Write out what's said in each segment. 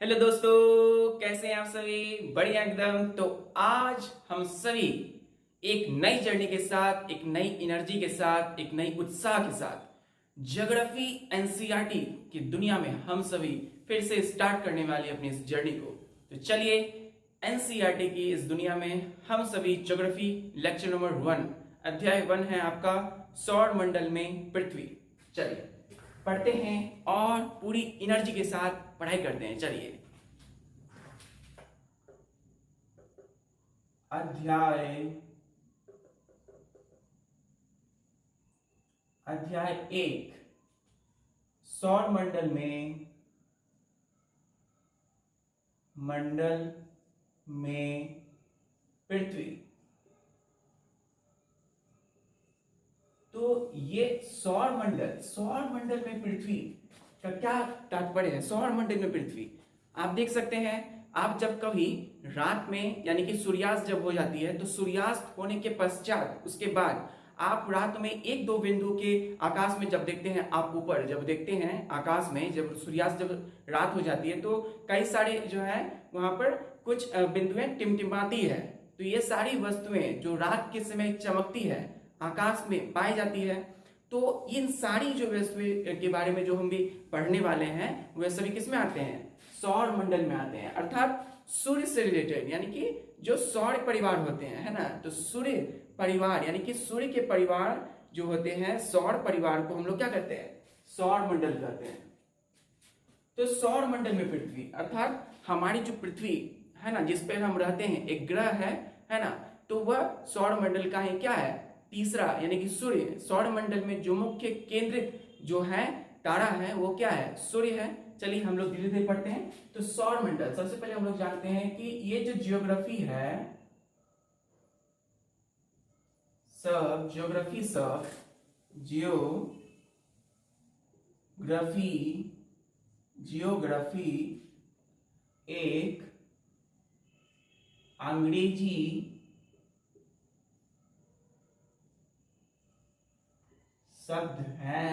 Hello दोस्तों, कैसे हैं आप सभी? बढ़िया एकदम। तो आज हम सभी एक नई जर्नी के साथ, एक नई एनर्जी के साथ, एक नई उत्साह के साथ ज्योग्राफी एनसीईआरटी की दुनिया में हम सभी फिर से स्टार्ट करने वाले अपनी इस जर्नी को। तो चलिए, एनसीईआरटी की इस दुनिया में हम सभी ज्योग्राफी लेक्चर नंबर 1 अध्याय 1 है आपका सौर मंडल में पृथ्वी। चलिए पढ़ते हैं और पूरी एनर्जी के साथ पढ़ाई करते हैं। चलिए, अध्याय अध्याय 1 सौर मंडल में पृथ्वी। तो ये सौर मंडल में पृथ्वी का क्या तात्पर्य है? सौर मंडल में पृथ्वी आप देख सकते हैं। आप जब कभी रात में यानी कि सूर्यास्त जब हो जाती है, तो सूर्यास्त होने के पश्चात उसके बाद आप रात में एक दो बिंदु के आकाश में जब देखते हैं, आप ऊपर जब देखते हैं आकाश में, जब सूर्यास्त जब रात हो जाती है, तो कई सारे जो है वहां पर कुछ बिंदुएं टिमटिमाती है। तो ये सारी वस्तुएं जो रात के समय चमकती है, आकाश में पाई जाती है। तो इन सारी जो वस्तुएं के बारे में जो हम भी पढ़ने वाले हैं, वे सभी किस में आते हैं? सौर मंडल में आते हैं, अर्थात सूर्य से रिलेटेड, यानी कि जो सौर परिवार होते हैं, है ना। तो सूर्य परिवार यानी कि सूर्य के परिवार जो होते हैं, सौर परिवार को हम लोग क्या कहते हैं? सौर मंडल कहते हैं। तो सौर मंडल में पृथ्वी अर्थात हमारी जो पृथ्वी है ना, जिस पर हम रहते हैं, एक ग्रह है ना। तो वह सौर मंडल का ही क्या है? तीसरा, यानी कि सूर्य। सौर मंडल में जो मुख्य केंद्रित जो है तारा है, वो क्या है? सूर्य है। चलिए हम लोग धीरे धीरे पढ़ते हैं। तो सौर मंडल, सबसे पहले हम लोग जानते हैं कि ये जो जियोग्राफी है, जियोग्राफी जियोग्राफी एक अंग्रेजी शब्द है।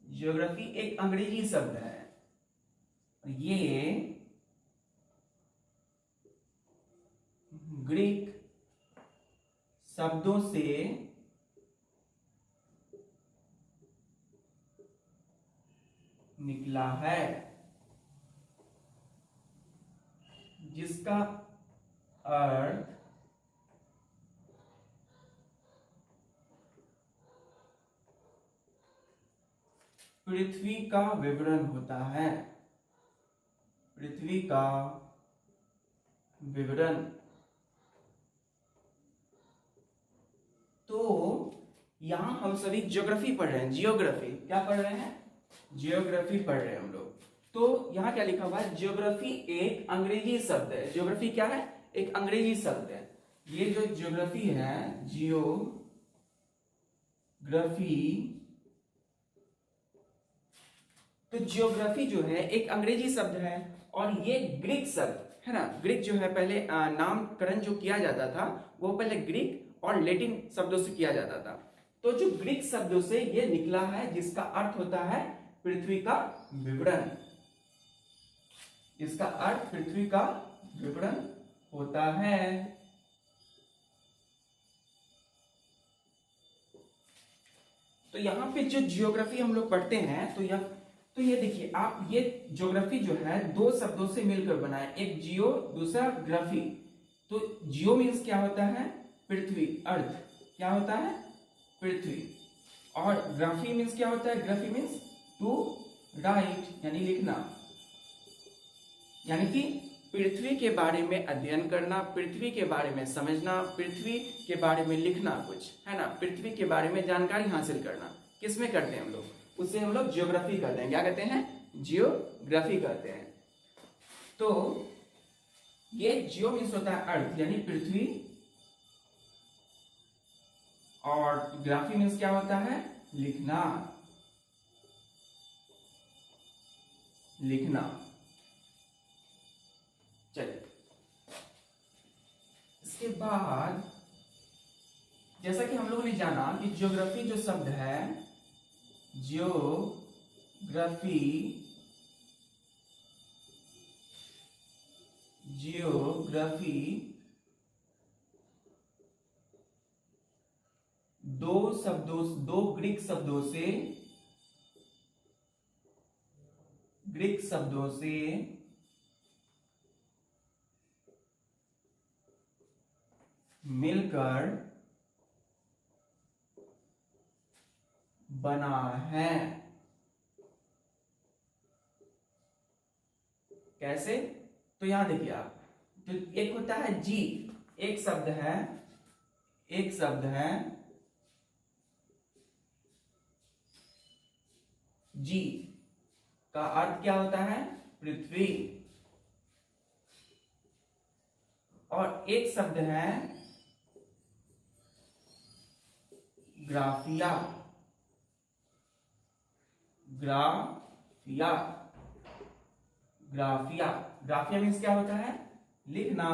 ज्योग्राफी एक अंग्रेजी शब्द है। ये ग्रीक शब्दों से निकला है, जिसका अर्थ पृथ्वी का विवरण होता है। पृथ्वी का विवरण। तो यहां हम सभी ज्योग्राफी पढ़ रहे हैं। जियोग्राफी क्या पढ़ रहे हैं? जियोग्राफी पढ़ रहे हैं हम लोग। तो यहां क्या लिखा हुआ है? जियोग्राफी एक अंग्रेजी शब्द है। जियोग्राफी क्या है? एक अंग्रेजी शब्द है। ये जो जियोग्राफी है, जियोग्राफी, तो जियोग्राफी जो है एक अंग्रेजी शब्द है और ये ग्रीक शब्द है ना। ग्रीक जो है पहले नामकरण जो किया जाता था, वो पहले ग्रीक और लैटिन शब्दों से किया जाता था। तो जो ग्रीक शब्दों से ये निकला है, जिसका अर्थ होता है पृथ्वी का विवरण। इसका अर्थ पृथ्वी का विवरण होता है। तो यहां पे जो जियोग्राफी हम लोग पढ़ते हैं, तो ये देखिए आप, ये ज्योग्राफी जो है दो शब्दों से मिलकर बना है, एक जियो, दूसरा ग्राफी। तो जियो मीन्स क्या होता है? पृथ्वी, अर्थ। क्या होता है? पृथ्वी। और ग्राफी मीन्स क्या होता है? ग्राफी मीन्स टू राइट, यानी लिखना। यानी कि पृथ्वी के बारे में अध्ययन करना, पृथ्वी के बारे में समझना, पृथ्वी के बारे में लिखना कुछ, है ना। पृथ्वी के बारे में जानकारी हासिल करना किसमें करते हैं हम लोग? उसे हम लोग जियोग्राफी कहते हैं। क्या कहते हैं? जियोग्राफी कहते हैं। तो ये जियो मीन्स होता है अर्थ, यानी पृथ्वी, और ग्राफी मीन्स क्या होता है? लिखना, लिखना। चलिए, इसके बाद जैसा कि हम लोगों ने जाना कि ज्योग्राफी जो शब्द है, ज्योग्राफी जियोग्राफी दो ग्रीक शब्दों से मिलकर बना है। कैसे? तो यहां देखिए आप, तो एक होता है जी, एक शब्द है जी का अर्थ क्या होता है? पृथ्वी। और एक शब्द है ग्राफिया। ग्राफिया मीन्स क्या होता है? लिखना।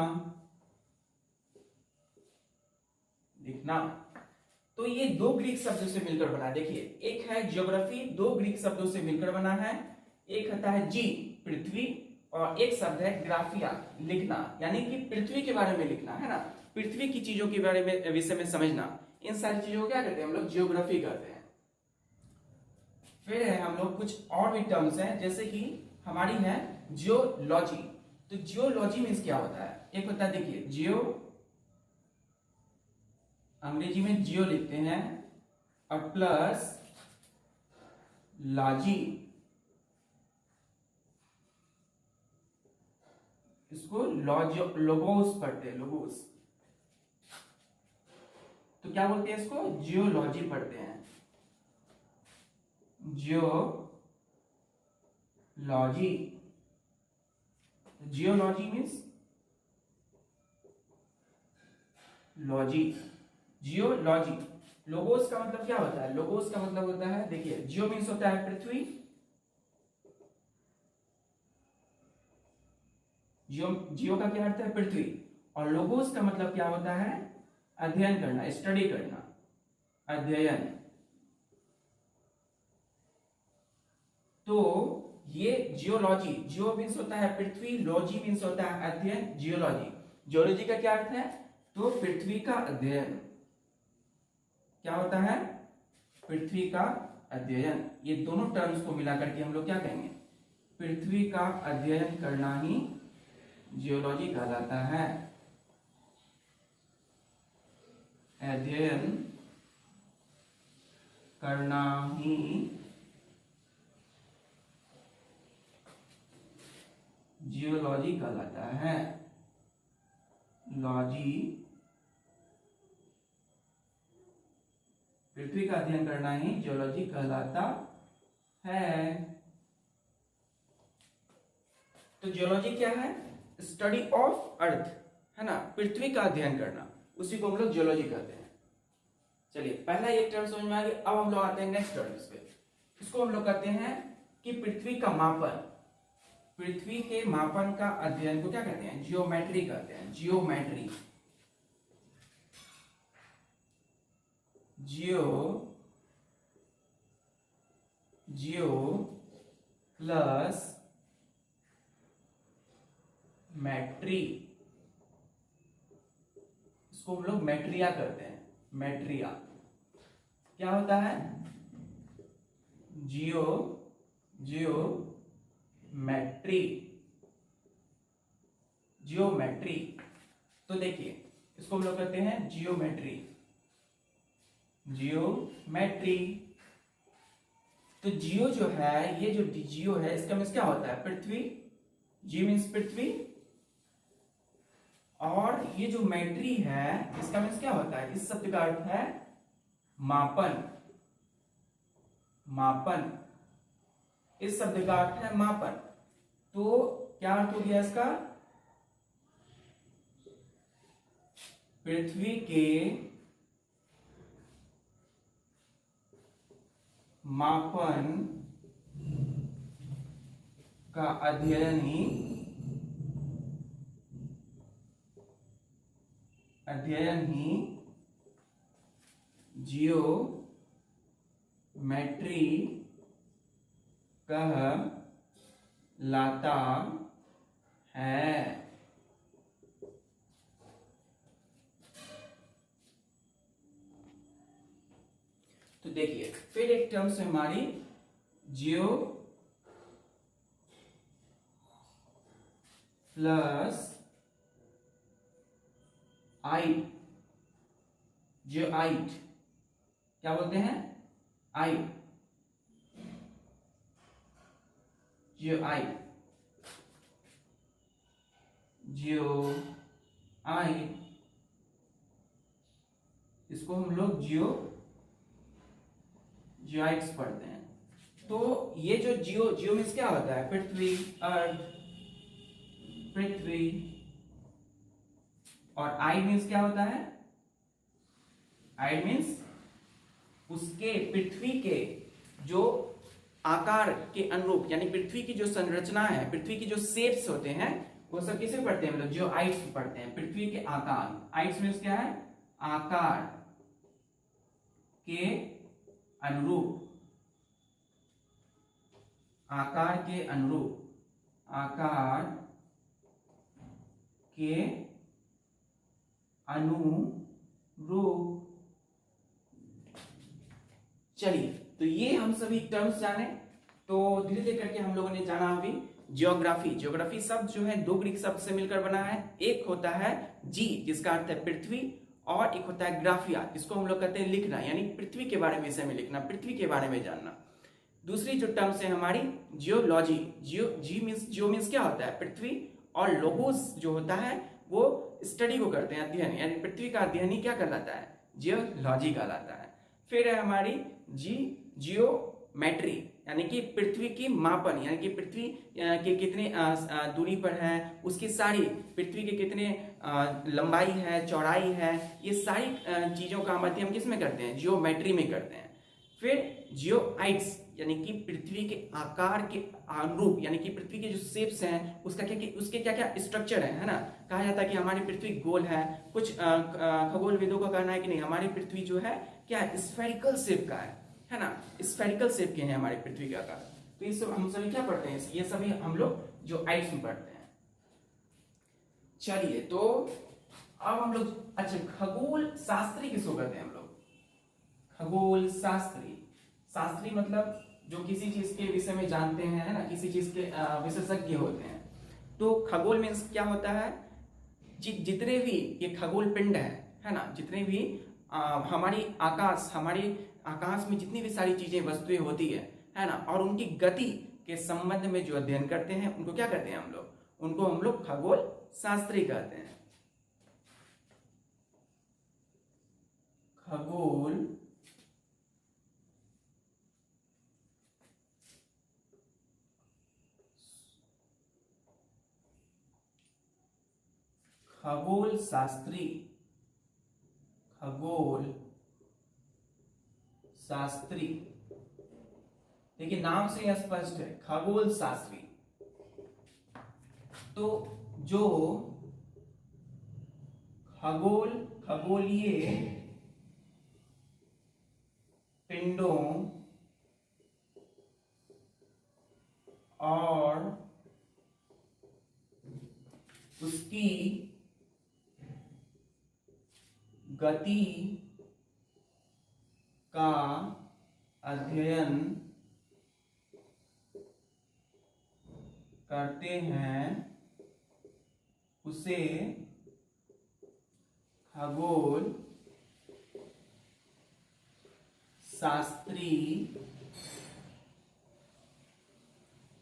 तो ये दो ग्रीक शब्दों से मिलकर बना है। देखिए, एक है ज्योग्राफी, दो ग्रीक शब्दों से मिलकर बना है। एक होता है जी, पृथ्वी, और एक शब्द है ग्राफिया, लिखना, यानी कि पृथ्वी के बारे में लिखना, है ना, पृथ्वी की चीजों के बारे में, विषय में समझना। इन सारी चीजों को क्या कहते हैं हम लोग? जियोग्राफी कहते हैं। फिर है हम लोग कुछ और भी टर्म्स हैं, जैसे कि हमारी है जियोलॉजी। तो जियोलॉजी मीन्स क्या होता है? एक होता है, देखिए, जियो, अंग्रेजी में जियो लिखते हैं, और प्लस लॉजी, इसको लोगोस पढ़ते हैं, लोगोस। तो क्या बोलते हैं इसको? जियोलॉजी पढ़ते हैं, geology. Geology means logy, geology. Logos का मतलब क्या होता है? लोगोस का मतलब होता है, देखिए, जियो मीन्स होता है पृथ्वी, जियो का क्या अर्थ है? पृथ्वी। और लोगोस का मतलब क्या होता है? अध्ययन करना, स्टडी करना, अध्ययन। तो ये जियोलॉजी, जियो मीन्स होता है पृथ्वी, लॉजी मीन्स होता है अध्ययन, जियोलॉजी। जियोलॉजी का क्या अर्थ है? तो पृथ्वी का अध्ययन। क्या होता है? पृथ्वी का अध्ययन। ये दोनों टर्म्स को मिलाकर के हम लोग क्या कहेंगे? पृथ्वी का अध्ययन करना ही जियोलॉजी कहलाता है। अध्ययन करना ही जियोलॉजी कहलाता है। लॉजी, पृथ्वी का अध्ययन करना ही जियोलॉजी कहलाता है। तो जियोलॉजी क्या है? स्टडी ऑफ अर्थ, है ना, पृथ्वी का अध्ययन करना, उसी को हम लोग जियोलॉजी कहते हैं। चलिए, पहला एक टर्म समझ में आ गया। अब हम लोग आते हैं नेक्स्ट टर्म पे। इसको हम लोग कहते हैं कि पृथ्वी का मापन। पृथ्वी के मापन का अध्ययन को क्या कहते हैं? जियोमेट्री कहते हैं। जियोमेट्री, जियो प्लस मैट्री, इसको हम लोग मैट्रिया करते हैं। मैट्रिया क्या होता है? जियोमेट्री। तो देखिए, इसको हम लोग कहते हैं जियोमेट्री। तो जियो जो है, ये जो जियो है, इसका मीन्स क्या होता है? पृथ्वी। जी मीन्स पृथ्वी। और ये जो मैट्री है, इसका मीन्स क्या होता है? इस शब्द का अर्थ है मापन। इस शब्द का अर्थ है मापन। तो क्या अर्थ हो गया इसका? पृथ्वी के मापन का अध्ययन ही जियोमेट्री कहलाता है। तो देखिए फिर एक टर्म्स है हमारी जियो प्लस आइट। जियो आइट क्या बोलते हैं? आइट, जियो आइट, जियो आइट, इसको हम लोग जियोआइट्स पढ़ते हैं। तो ये जो जियो मीन्स क्या होता है? पृथ्वी, अर्थ, पृथ्वी, और आई मीन्स क्या होता है? आई मीन्स उसके, पृथ्वी के जो आकार के अनुरूप, यानी पृथ्वी की जो संरचना है, पृथ्वी की जो शेप्स होते हैं, वो सब किसे पढ़ते हैं हम लोग? जियोआइट्स पढ़ते हैं। पृथ्वी के आकार, आइट्स मीन्स क्या है? आकार के अनुरूप, आकार के अनुरूप, आकार के अनुरूप। चलिए, तो ये हम सभी टर्म्स जाने। तो धीरे धीरे करके हम लोगों ने जाना अभी जियोग्राफी। जियोग्राफी शब्द जो है दो ग्रीक शब्द से मिलकर बना है। एक होता है जी, जिसका अर्थ है पृथ्वी, और एक होता है ग्राफिया, जिसको हम लोग कहते हैं लिखना, यानी पृथ्वी के बारे में, विषय में लिखना, पृथ्वी के बारे में जानना। दूसरी जो टर्म्स है हमारी जियोलॉजी। जियो मीन्स क्या होता है? पृथ्वी, और लोगोस जो होता है वो स्टडी को करते हैं, अध्ययन, यानी पृथ्वी का अध्ययन ही क्या कहलाता है? जियोलॉजी कहलाता है। फिर है हमारी जियोमेट्री, यानी कि पृथ्वी की मापन, यानी कि पृथ्वी के कितने दूरी पर है, उसकी सारी पृथ्वी के कितने लंबाई है, चौड़ाई है, ये सारी चीजों का अध्ययन हम किस में करते हैं? जियोमेट्री में करते हैं। फिर जियोआइट्स, यानी कि पृथ्वी के आकार के अनुरूप, यानी कि पृथ्वी के जो शेप्स हैं, उसका उसके क्या क्या स्ट्रक्चर है ना। कहा जाता है कि हमारी पृथ्वी गोल है। कुछ खगोल विदों का कहना है कि नहीं, हमारी पृथ्वी जो है क्या है? स्फेरिकल शेप का है ना, स्फेरिकल शेप के हैं हमारी पृथ्वी का आकार। तो ये सब हम सभी क्या पढ़ते हैं? ये सभी हम लोग जियोआइट्स में पढ़ते हैं। चलिए, तो अब हम लोग, अच्छा, खगोल शास्त्री किसको कहते हैं हम लोग? खगोल शास्त्री, शास्त्री मतलब जो किसी चीज के विषय में जानते हैं, है ना, किसी चीज के विशेषज्ञ होते हैं। तो खगोल मीन्स क्या होता है? जितने भी ये खगोल पिंड है ना, जितने भी हमारी आकाश में जितनी भी सारी चीजें, वस्तुएं होती है ना, और उनकी गति के संबंध में जो अध्ययन करते हैं, उनको क्या कहते हैं हम लोग? उनको हम लोग खगोल शास्त्री कहते हैं। खगोल शास्त्री, खगोल शास्त्री। देखिए नाम से यह स्पष्ट है, खगोल शास्त्री। तो जो खगोलीय पिंडों और उसकी गति का अध्ययन करते हैं, उसे खगोल शास्त्री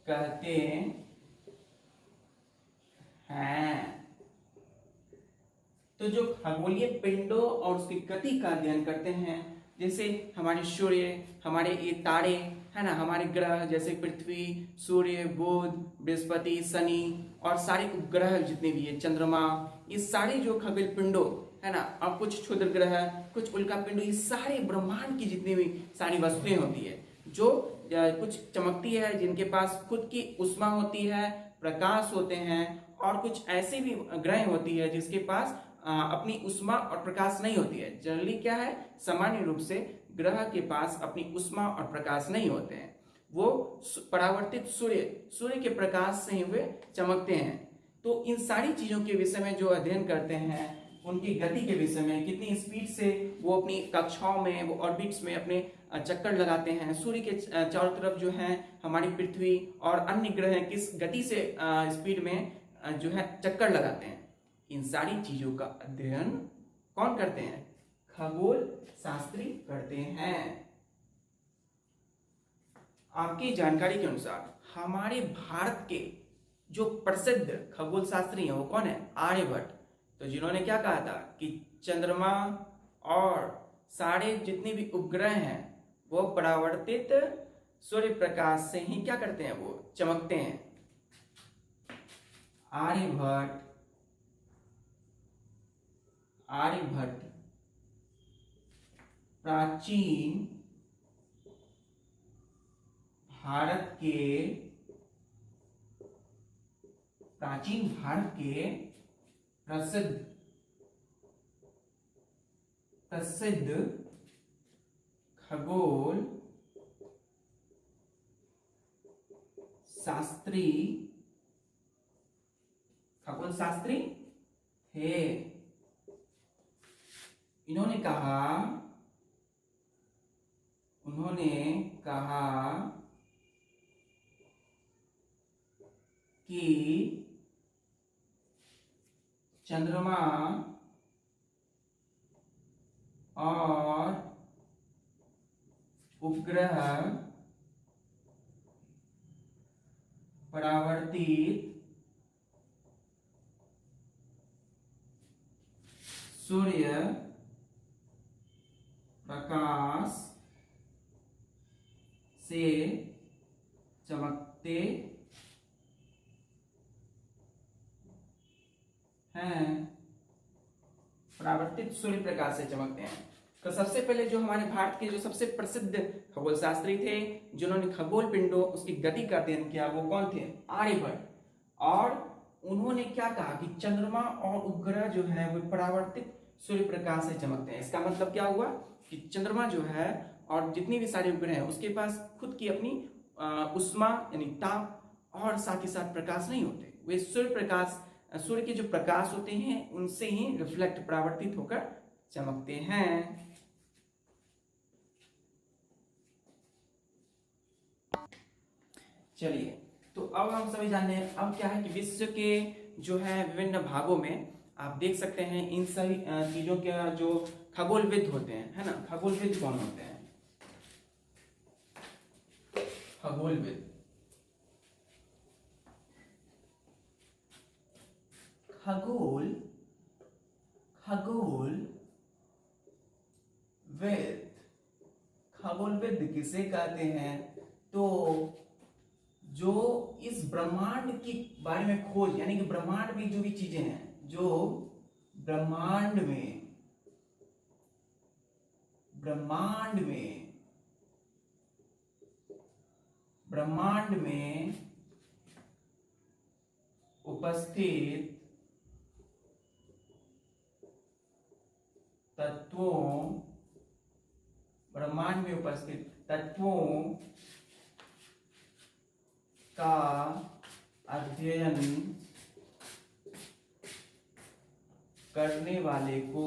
कहते हैं। तो जो खगोलीय पिंडों और उसकी गति का अध्ययन करते हैं, जैसे हमारे सूर्य, हमारे ये तारे, है ना, हमारे ग्रह जैसे पृथ्वी, सूर्य, बुध, बृहस्पति, शनि, और सारे उपग्रह जितने भी है, चंद्रमा, ये सारे जो खगोल पिंडों, है ना, और कुछ क्षुद्र ग्रह, कुछ उल्का पिंड, ये सारे ब्रह्मांड की जितनी भी सारी वस्तुएं होती है, जो कुछ चमकती है, जिनके पास खुद की ऊष्मा होती है, प्रकाश होते हैं, और कुछ ऐसी भी ग्रह होती है जिसके पास अपनी ऊष्मा और प्रकाश नहीं होती है। जनरली क्या है, सामान्य रूप से ग्रह के पास अपनी ऊष्मा और प्रकाश नहीं होते हैं। वो परावर्तित सूर्य के प्रकाश से ही वे चमकते हैं। तो इन सारी चीजों के विषय में जो अध्ययन करते हैं, उनकी गति के विषय में, कितनी स्पीड से वो अपनी कक्षाओं में, वो ऑर्बिट्स में अपने चक्कर लगाते हैं, सूर्य के चारों तरफ जो है हमारी पृथ्वी और अन्य ग्रह किस गति से स्पीड में जो है चक्कर लगाते हैं, इन सारी चीजों का अध्ययन कौन करते हैं? खगोल शास्त्री करते हैं। आपकी जानकारी के अनुसार हमारे भारत के जो प्रसिद्ध खगोल शास्त्री हैं वो कौन है? आर्यभट्ट। तो जिन्होंने क्या कहा था कि चंद्रमा और सारे जितने भी उपग्रह हैं वो परावर्तित सूर्य प्रकाश से ही क्या करते हैं? वो चमकते हैं। आर्यभट्ट प्राचीन भारत के प्रसिद्ध खगोल शास्त्री थे। उन्होंने कहा कि चंद्रमा और उपग्रह परावर्तित सूर्य प्रकाश से चमकते हैं। परावर्तित सूर्य प्रकाश से चमकते हैं। तो सबसे पहले जो हमारे भारत के जो सबसे प्रसिद्ध खगोल शास्त्री थे, जिन्होंने खगोल पिंडों उसकी गति का अध्ययन किया, वो कौन थे? आर्यभट्ट। और उन्होंने क्या कहा कि चंद्रमा और उपग्रह जो है वो परावर्तित सूर्य प्रकाश से चमकते हैं। इसका मतलब क्या हुआ कि चंद्रमा जो है और जितनी भी सारे उपग्रह हैं उसके पास खुद की अपनी उष्मा यानी ताप और साथ ही साथ प्रकाश नहीं होते। वे सूर्य के जो प्रकाश होते हैं उनसे ही रिफ्लेक्ट परावर्तित होकर चमकते हैं। चलिए, तो अब हम सभी जानते हैं अब क्या है कि विश्व के जो है विभिन्न भागों में आप देख सकते हैं इन सभी चीजों के जो खगोलविद होते हैं, है ना? खगोलविद कौन होते हैं? खगोलविद खगोलविद किसे कहते हैं? तो जो इस ब्रह्मांड के बारे में खोज, यानी कि ब्रह्मांड में जो भी चीजें हैं, जो ब्रह्मांड में उपस्थित तत्वों का अध्ययन करने वाले को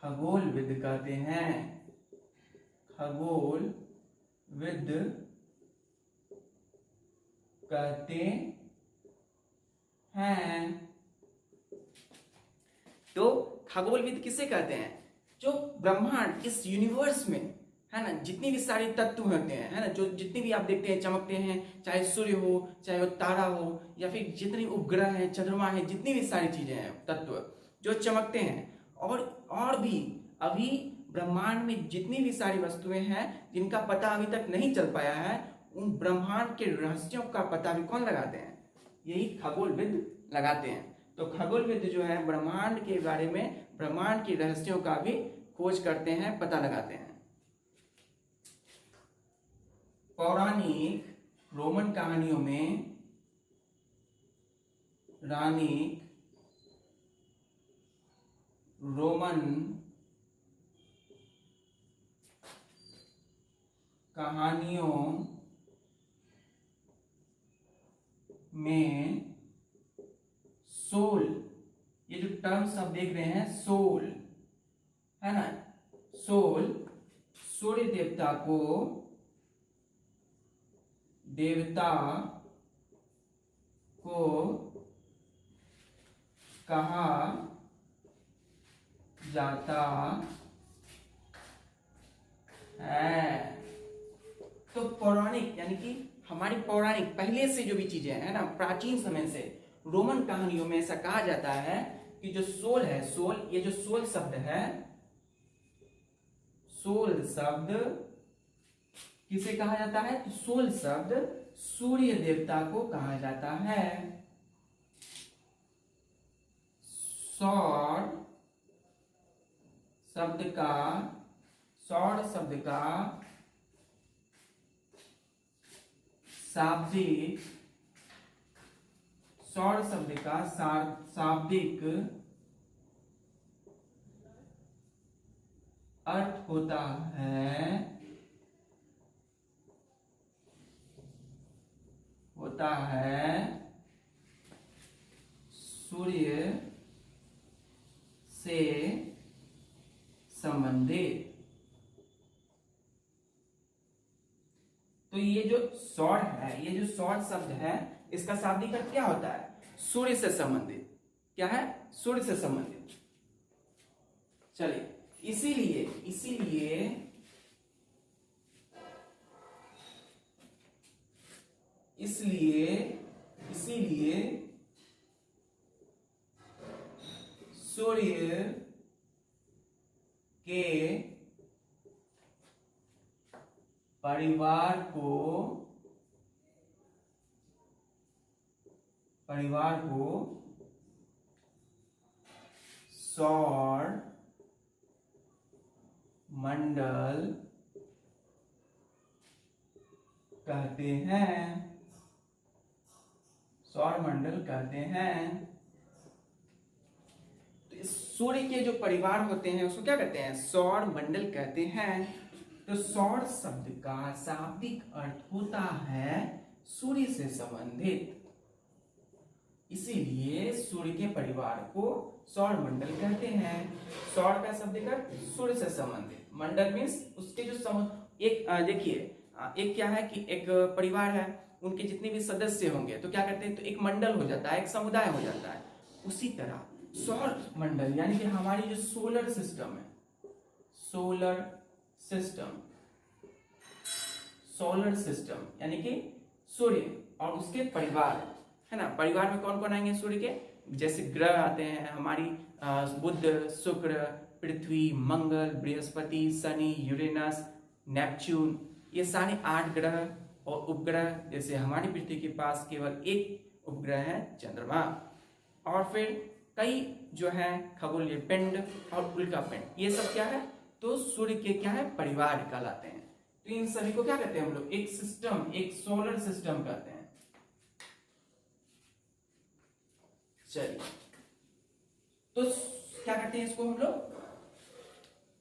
खगोलविद कहते हैं। खगोलविद कहते हैं। तो खगोलविद किसे कहते हैं? जो ब्रह्मांड, इस यूनिवर्स में, है ना, जितनी भी सारे तत्व होते हैं, है ना, जो जितनी भी आप देखते हैं चमकते हैं, चाहे सूर्य हो, चाहे वो तारा हो, या फिर जितने उपग्रह हैं, चंद्रमा है, जितनी भी सारी चीजें हैं, तत्व जो चमकते हैं, और भी अभी ब्रह्मांड में जितनी भी सारी वस्तुएं हैं जिनका पता अभी तक नहीं चल पाया है, उन ब्रह्मांड के रहस्यों का पता भी कौन लगाते हैं? यही खगोलविद लगाते हैं। तो खगोलविद जो है ब्रह्मांड के बारे में, ब्रह्मांड के रहस्यों का भी खोज करते हैं, पता लगाते हैं। पौराणिक रोमन कहानियों में रानी रोमन कहानियों में सोल, ये जो टर्म्स आप देख रहे हैं सोल है ना, सोल सूर्य देवता को कहा जाता है। तो पौराणिक यानी कि हमारी पौराणिक पहले से जो भी चीजें है ना, प्राचीन समय से रोमन कहानियों में ऐसा कहा जाता है कि जो सोल है, सोल, ये जो सोल शब्द है, सोल शब्द किसे कहा जाता है? तो सोल शब्द सूर्य देवता को कहा जाता है। सौर शब्द का शाब्दिक अर्थ होता है सूर्य से संबंधित। तो ये जो सौर है, ये जो सौर शब्द है, इसका शाब्दिक अर्थ क्या होता है? सूर्य से संबंधित। क्या है? सूर्य से संबंधित। चलिए, इसीलिए सूर्य के परिवार को सौर मंडल कहते हैं। सौर मंडल कहते हैं। तो इस सूर्य के जो परिवार होते हैं उसको क्या कहते हैं? सौर मंडल कहते हैं। तो सौर शब्द का शाब्दिक अर्थ होता है सूर्य से संबंधित, इसीलिए सूर्य के परिवार को सौर मंडल कहते हैं। सौर का शाब्दिक अर्थ सूर्य से संबंधित, मंडल मीन्स उसके जो एक देखिए, एक क्या है कि एक परिवार है, उनके जितने भी सदस्य होंगे तो क्या करते हैं, तो एक मंडल हो जाता है, एक समुदाय हो जाता है। उसी तरह सौर मंडल यानी कि हमारी जो सोलर सिस्टम है, सोलर सिस्टम यानी कि सूर्य और उसके परिवार है ना। परिवार में कौन कौन आएंगे सूर्य के? जैसे ग्रह आते हैं हमारी, बुध, शुक्र, पृथ्वी, मंगल, बृहस्पति, शनि, यूरेनस, नेपच्यून, ये सारे 8 ग्रह और उपग्रह। जैसे हमारी पृथ्वी के पास केवल एक उपग्रह है, चंद्रमा। और फिर कई जो है खगोलीय पिंड और उल्का पिंड, ये सब क्या है? तो सूर्य के क्या है? परिवार कहलाते हैं। तो इन सभी को क्या कहते हैं हम लोग? एक सिस्टम, एक सोलर सिस्टम कहते हैं। चलिए, तो क्या कहते हैं इसको हम लोग?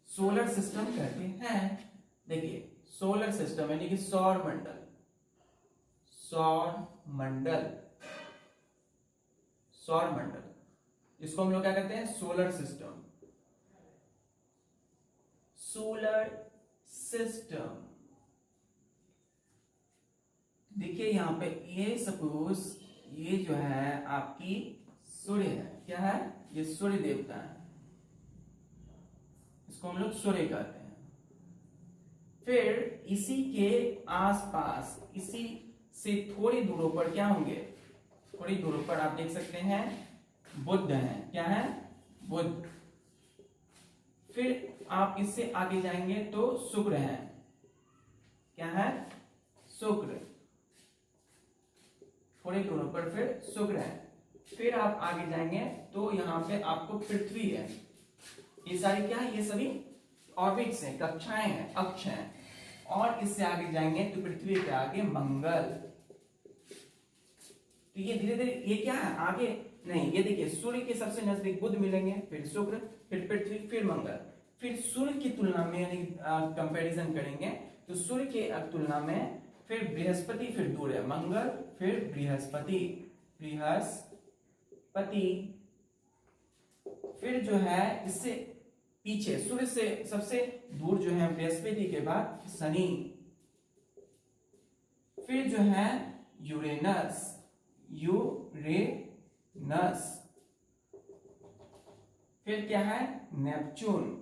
सोलर सिस्टम कहते हैं। देखिए, सोलर सिस्टम यानी कि सौर मंडल, इसको हम लोग क्या कहते हैं? Solar system. देखिए यहां पे, ये सपोज ये जो है आपकी सूर्य है, क्या है? ये सूर्य देवता है, इसको हम लोग सूर्य कहते हैं। फिर इसी के आसपास, इसी से थोड़ी दूरों पर क्या होंगे? थोड़ी दूरों पर आप देख सकते हैं बुध है। क्या है? बुध। फिर आप इससे आगे जाएंगे तो शुक्र है। क्या है? शुक्र। थोड़ी दूरों पर फिर शुक्र है। फिर आप आगे जाएंगे तो यहाँ पे आपको पृथ्वी है। ये सारी क्या है? ये सभी ऑर्बिट्स हैं, कक्षाएं हैं, अक्ष हैं। और इससे आगे जाएंगे तो पृथ्वी के आगे मंगल। तो ये धीरे धीरे ये क्या है? आगे नहीं, ये देखिए सूर्य के सबसे नजदीक बुध मिलेंगे, फिर शुक्र, फिर पृथ्वी, फिर मंगल। फिर सूर्य की तुलना में यानी कंपैरिजन करेंगे तो सूर्य के तुलना में फिर बृहस्पति फिर दूर है, मंगल फिर बृहस्पति, फिर जो है इससे पीछे सूर्य से सबसे दूर जो है बृहस्पति के बाद शनि, फिर जो है यूरेनस, फिर क्या है नेपच्यून।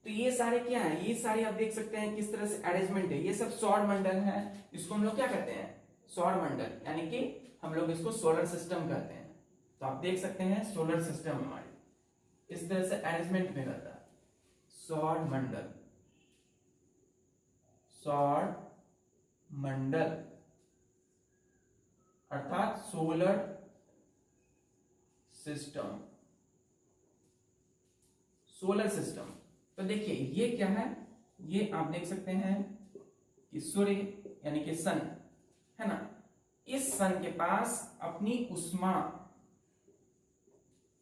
तो ये सारे क्या है, ये सारे आप देख सकते हैं किस तरह से अरेंजमेंट है। ये सब सौर मंडल है, इसको हम लोग क्या कहते हैं, सौर मंडल, यानी कि हम लोग इसको सोलर सिस्टम कहते हैं। तो आप देख सकते हैं सोलर सिस्टम हमारे इस तरह से अरेंजमेंट में रहता है। सौर मंडल अर्थात सोलर सिस्टम। तो देखिए ये क्या है, ये आप देख सकते हैं कि सूर्य यानी कि सन है ना, इस सन के पास अपनी उष्मा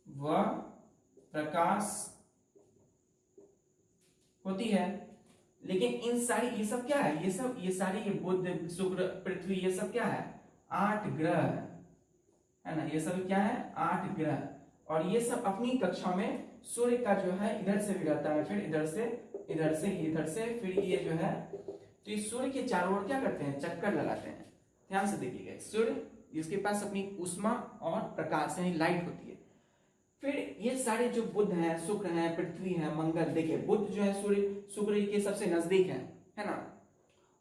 व प्रकाश होती है। लेकिन इन सारी ये सब क्या है, ये सारी ये बुध शुक्र पृथ्वी ये सब क्या है, 8 ग्रह है ना, ये सब क्या है 8 ग्रह। और ये सब अपनी कक्षा में सूर्य का जो है इधर से भी रहता है, फिर इधर से फिर ये जो है, तो इस सूर्य के चारों ओर क्या करते हैं, चक्कर लगाते हैं। ध्यान से देखिएगा, सूर्य जिसके पास अपनी उष्मा और प्रकाश यानी लाइट होती है। फिर ये सारे जो बुध हैं, शुक्र हैं, पृथ्वी है, मंगल, देखिए बुध जो है शुक्र के सबसे नजदीक है ना,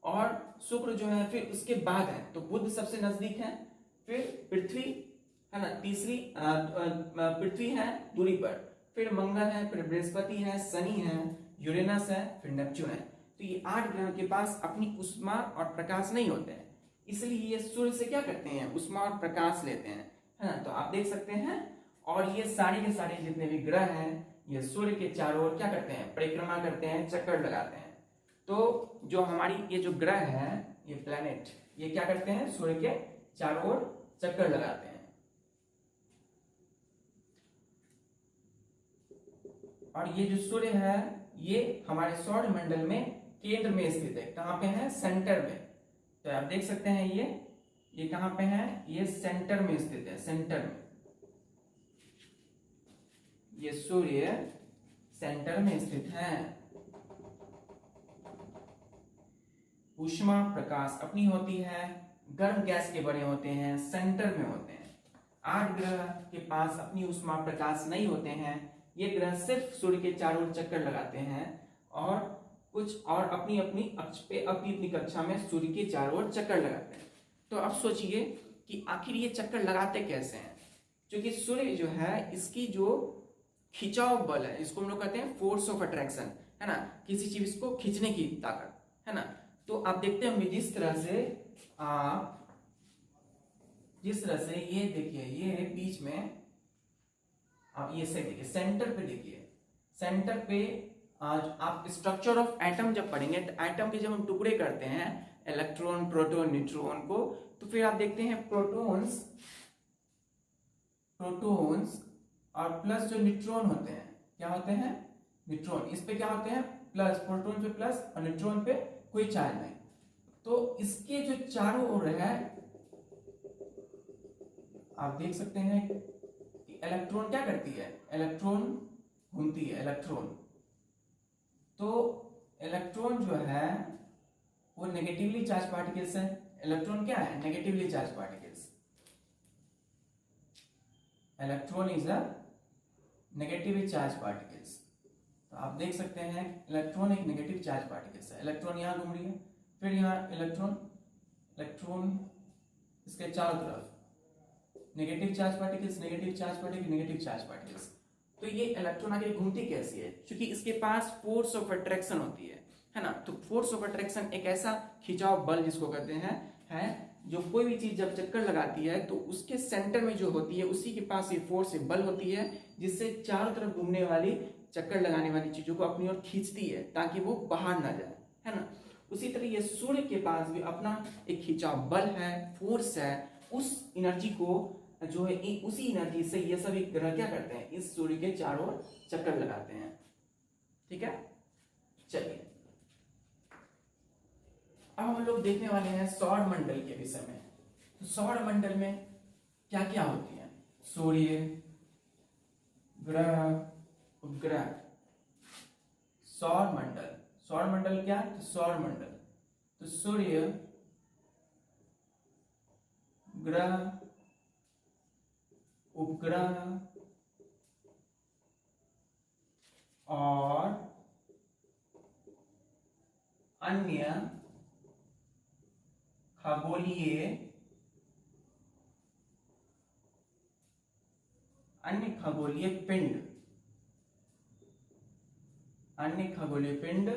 और शुक्र जो है फिर उसके बाद है, तो बुध सबसे नजदीक है, फिर पृथ्वी है ना तीसरी, पृथ्वी है दूरी पर, फिर मंगल है, फिर बृहस्पति है, शनि है, यूरेनस है, फिर नेपच्यून है। तो ये 8 ग्रह के पास अपनी उष्मा और प्रकाश नहीं होते हैं, इसलिए ये सूर्य से क्या करते हैं, उष्मा और प्रकाश लेते हैं, है ना। तो आप देख सकते हैं, और ये सारे के सारे जितने भी ग्रह हैं ये सूर्य के चारों ओर क्या करते हैं, परिक्रमा करते हैं, चक्कर लगाते हैं। तो जो हमारी ये जो ग्रह है, ये प्लैनेट, ये क्या करते हैं, सूर्य के चारों ओर चक्कर लगाते हैं। और ये जो सूर्य है ये हमारे सौर मंडल में केंद्र में स्थित है। कहां पे है, सेंटर में। तो आप देख सकते हैं ये कहां पे है, ये सेंटर में स्थित है, सेंटर में। ये सूर्य सेंटर में स्थित है। उष्मा प्रकाश अपनी होती है, गर्म गैस के बने होते हैं, सेंटर में होते हैं। 8 ग्रह के पास अपनी उष्मा प्रकाश नहीं होते हैं। ये ग्रह सिर्फ सूर्य के चारों ओर चक्कर लगाते हैं और कुछ और अपनी अपनी अक्ष पे अपनी अपनी कक्षा में सूर्य के चारों ओर चक्कर लगाते हैं। तो अब सोचिए कि आखिर ये चक्कर लगाते कैसे हैं। क्योंकि सूर्य जो है इसकी जो खिंचाव बल है, इसको हम लोग कहते हैं फोर्स ऑफ अट्रैक्शन, है ना, किसी चीज को खींचने की ताकत, है ना। तो आप देखते होंगे जिस तरह से ये देखिए, ये बीच में आप ये से देखिए, सेंटर पे देखिए, सेंटर पे आज आप स्ट्रक्चर ऑफ एटम जब पढ़ेंगे तो एटम के जब हम टुकड़े करते हैं, इलेक्ट्रॉन, प्रोटॉन, न्यूट्रॉन को, तो फिर आप देखते हैं प्रोटॉन्स और प्लस जो न्यूट्रॉन होते हैं, क्या होते हैं, न्यूट्रॉन, इस पे क्या होते हैं प्लस, प्रोटॉन पे प्लस और न्यूट्रॉन पे कोई चार्ज नहीं। तो इसके जो चारों ओर है आप देख सकते हैं कि इलेक्ट्रॉन क्या करती है, इलेक्ट्रॉन घूमती है, इलेक्ट्रॉन। तो इलेक्ट्रॉन जो है वो नेगेटिवली चार्ज पार्टिकल्स है। इलेक्ट्रॉन क्या है, negatively charge particles. Electron is a negatively charge particles. तो आप देख सकते हैं इलेक्ट्रॉन एक नेगेटिव चार्ज पार्टिकल्स है। इलेक्ट्रॉन यहाँ घूम रही है, फिर यहाँ इलेक्ट्रॉन इसके चारों तरफ negative charge particles, negative charge particle, negative charge particles. तो ये इलेक्ट्रॉन आगे घूमती कैसी है, क्योंकि इसके पास फोर्स ऑफ अट्रैक्शन होती है ना। तो फोर्स ऑफ अट्रैक्शन एक ऐसा खिंचाव बल जिसको कहते हैं, है जो कोई भी चीज जब चक्कर लगाती है तो उसके सेंटर में जो होती है उसी के पास ये फोर्स ये बल होती है, जिससे चारों तरफ घूमने वाली चक्कर लगाने वाली चीजों को अपनी ओर खींचती है ताकि वो बाहर ना जाए, है ना। उसी तरह ये सूर्य के पास भी अपना एक खिंचाव बल है, फोर्स है। उस एनर्जी को जो है उसी एनर्जी से ये सभी ग्रह क्या करते हैं, इस सूर्य के चारों ओर चक्कर लगाते हैं। ठीक है, चलिए अब हम लोग देखने वाले हैं सौर मंडल के विषय में। तो सौर मंडल में क्या क्या होती है? सूर्य, ग्रह, उपग्रह। सौर मंडल, सौर मंडल क्या? तो सौर मंडल, तो सूर्य, ग्रह, उपग्रह और अन्य खगोलीय पिंड, अन्य खगोलीय पिंड,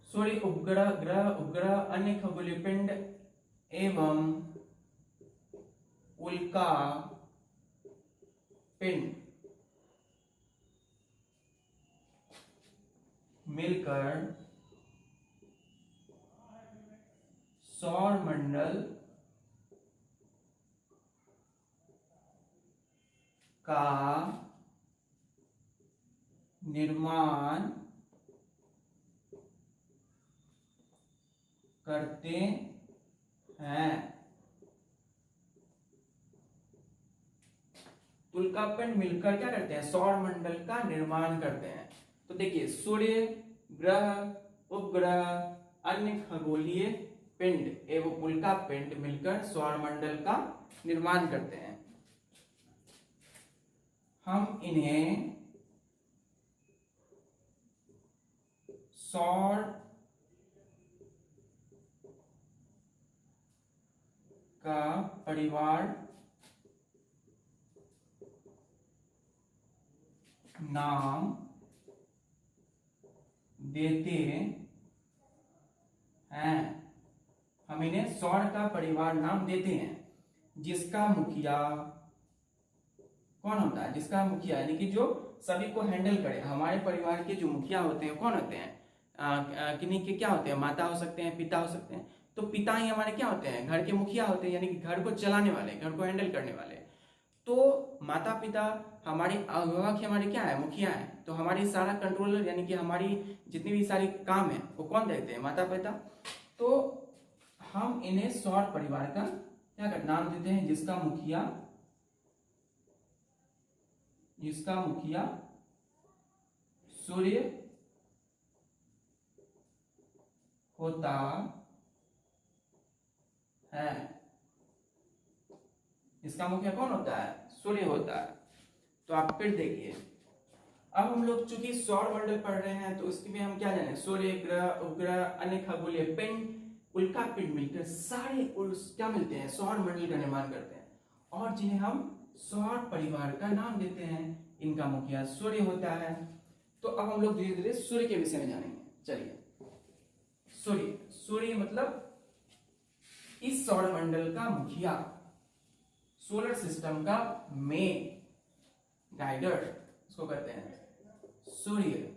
सूर्य, उपग्रह, ग्रह, उपग्रह, अन्य खगोलीय पिंड एवं उल्का पिंड मिलकर सौर मंडल का निर्माण करते हैं। उल्कापिंड मिलकर क्या करते हैं? सौर मंडल का निर्माण करते हैं। तो देखिए, सूर्य, ग्रह, उपग्रह, अन्य खगोलीय पिंड एवं उल्कापिंड मिलकर सौर मंडल का निर्माण करते हैं। हम इन्हें सौर का परिवार नाम देते हैं। हम इन्हें सौर का परिवार नाम देते हैं, जिसका मुखिया कौन होता है? जिसका मुखिया यानी कि जो सभी को हैंडल करे। हमारे परिवार के जो मुखिया होते हैं कौन होते हैं? किन्हीं के क्या होते हैं? माता हो सकते हैं, पिता हो सकते हैं। तो पिता ही हमारे क्या होते हैं? घर के मुखिया होते हैं, यानी कि घर को चलाने वाले, घर को हैंडल करने वाले। तो माता पिता हमारे अभिभावक, हमारे क्या है? मुखिया है। तो हमारी सारा कंट्रोलर यानी कि हमारी जितनी भी सारी काम है वो कौन देखते हैं? माता पिता। तो हम इन्हें सौर परिवार का क्या कर नाम देते हैं, जिसका मुखिया सूर्य होता है। इसका मुखिया कौन होता है? सूर्य होता है। तो आप फिर देखिए, अब हम लोग चूंकि सौर मंडल पढ़ रहे हैं तो उसके में हम क्या जाने? सूर्य, ग्रह, उपग्रह, अन्य खगोलीय पिंड, उल्का पिंड मिलकर सारे क्या मिलते हैं? सौर मंडल का निर्माण करते हैं, और जिन्हें हम सौर परिवार का नाम देते हैं। इनका मुखिया सूर्य होता है। तो अब हम लोग धीरे धीरे सूर्य के विषय में जानेंगे। चलिए, सूर्य, सूर्य मतलब इस सौर मंडल का मुखिया, सोलर सिस्टम का मेन गाइडर इसको कहते हैं। सूर्य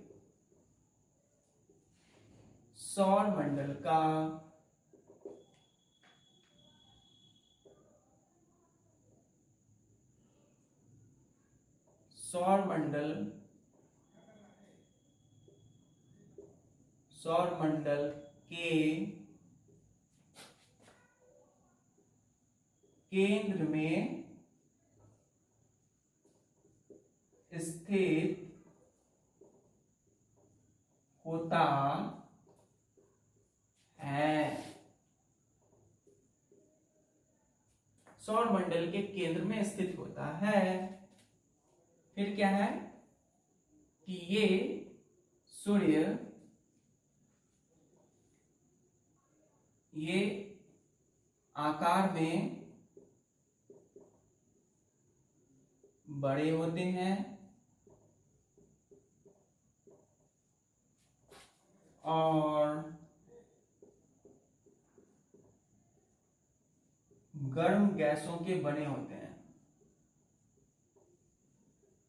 सौर मंडल का सौर मंडल के केंद्र में स्थित होता है। सौर मंडल के केंद्र में स्थित होता है। फिर क्या है कि ये सूर्य ये आकार में बड़े होते हैं और गर्म गैसों के बने होते हैं।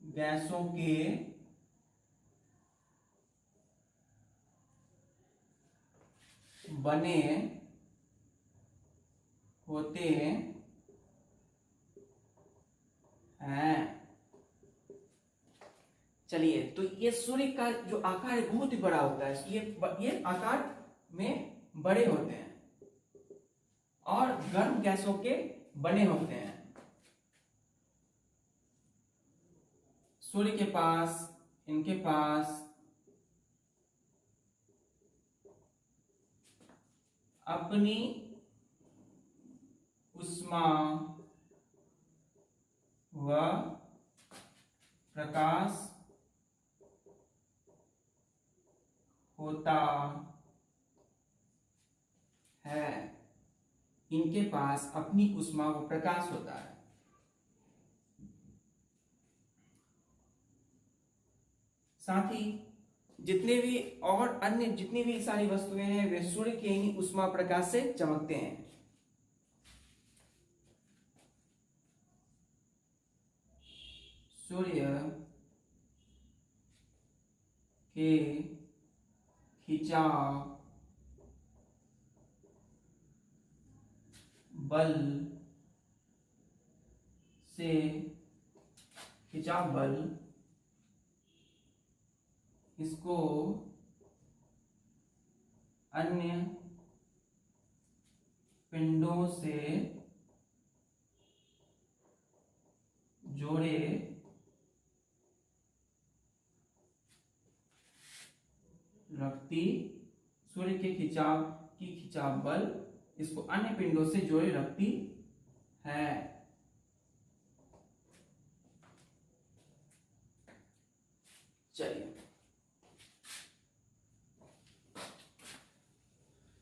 गैसों के बने होते हैं। चलिए, तो ये सूर्य का जो आकार है बहुत ही बड़ा होता है, ये आकार में बड़े होते हैं और गर्म गैसों के बने होते हैं। सूर्य के पास, इनके पास अपनी उष्मा व प्रकाश होता है। इनके पास अपनी उष्मा व प्रकाश होता है। साथ ही जितने भी और अन्य जितनी भी सारी वस्तुएं हैं वे सूर्य के ही उष्मा प्रकाश से चमकते हैं। सूर्य के खिंचाव बल से, खिंचाव बल इसको अन्य पिंडों से जोड़े रखती, सूर्य के खिंचाव बल इसको अन्य पिंडों से जोड़े रखती है। चलिए,